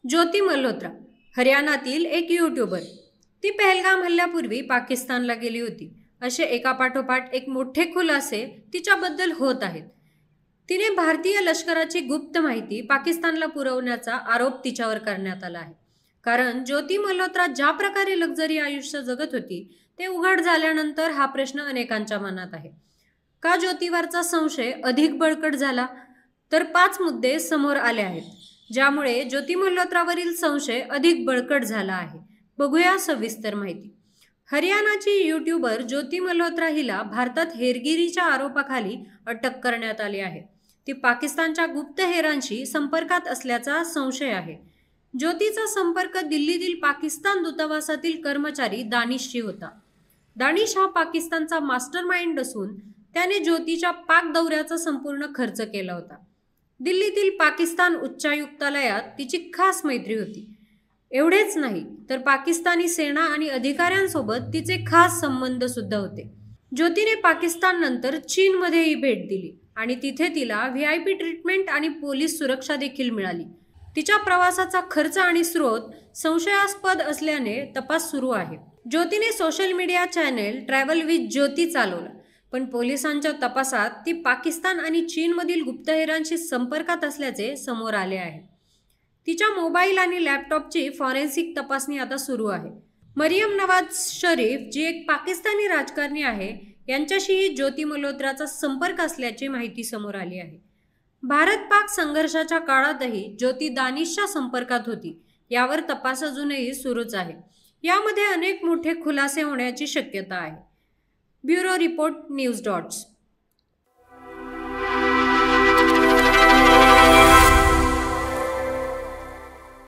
ज्योती मल्होत्रा हरियाणातील एक यूट्यूबर. ती पहलगाम हल्ल्यापूर्वी पाकिस्तानला गेली होती. असे एकापाठोपाठ एक मोठे खुलासे तिच्याबद्दल होत आहेत. तिने भारतीय लष्कराची गुप्त माहिती पाकिस्तानला पुरवण्याचा आरोप तिच्यावर करण्यात आला आहे. कारण ज्योती मल्होत्रा ज्या प्रकारे लक्झरी आयुष्य जगत होती ते उघड झाल्यानंतर हा प्रश्न अनेकांच्या मनात आहे. का ज्योतीवरचा संशय अधिक बळकट झाला? तर 5 मुद्दे समोर आले आहेत, ज्यामुळे ज्योती मल्होत्रावरील संशय अधिक बळकट झाला आहे. बघूया सविस्तर माहिती. हरियाणाची यूट्यूबर ज्योती मल्होत्रा हिला भारतात हेरगिरीच्या आरोपाखाली अटक करण्यात आली आहे. ती पाकिस्तानच्या गुप्तहेरांशी संपर्कात असल्याचा संशय आहे. ज्योतीचा संपर्क दिल्लीतील पाकिस्तान दूतावासातील कर्मचारी दानिशशी होता. दानिश हा पाकिस्तानचा मास्टर माइंड असून त्याने ज्योतीच्या पाक दौऱ्याचा संपूर्ण खर्च केला होता. दिल्लीतील पाकिस्तान उच्चायुक्तालयात तिची खास मैत्री होती. एवढेच नाही तर पाकिस्तानी सेना आणि अधिकाऱ्यांसोबत तिचे खास संबंध सुद्धा होते. ज्योतीने पाकिस्तान नंतर चीनमध्येही भेट दिली आणि तिथे तिला VIP ट्रीटमेंट आणि पोलीस सुरक्षा देखील मिळाली. तिच्या प्रवासाचा खर्च आणि स्रोत संशयास्पद असल्याने तपास सुरू आहे. ज्योतीने social media channel travel with Jyoti चालवला, पण पोलिसांच्या तपासात ती पाकिस्तान आणि चीनमधील गुप्तहेरांशी संपर्कात असल्याचे समोर आले आहे. तिच्या मोबाईल आणि लॅपटॉपची फॉरेन्सिक तपासणी आता सुरू आहे. मरियम नवाज शरीफ, जी एक पाकिस्तानी राजकारणी आहे, यांच्याशीही ज्योती मल्होत्राचा संपर्क असल्याची माहिती समोर आली आहे. भारत-पाक संघर्षाच्या काळातही ज्योती दानिशच्या संपर्कात होती. यावर तपास अजूनही सुरूच आहे. यामध्ये अनेक मोठे खुलासे होण्याची शक्यता आहे. Bureau report, news dots.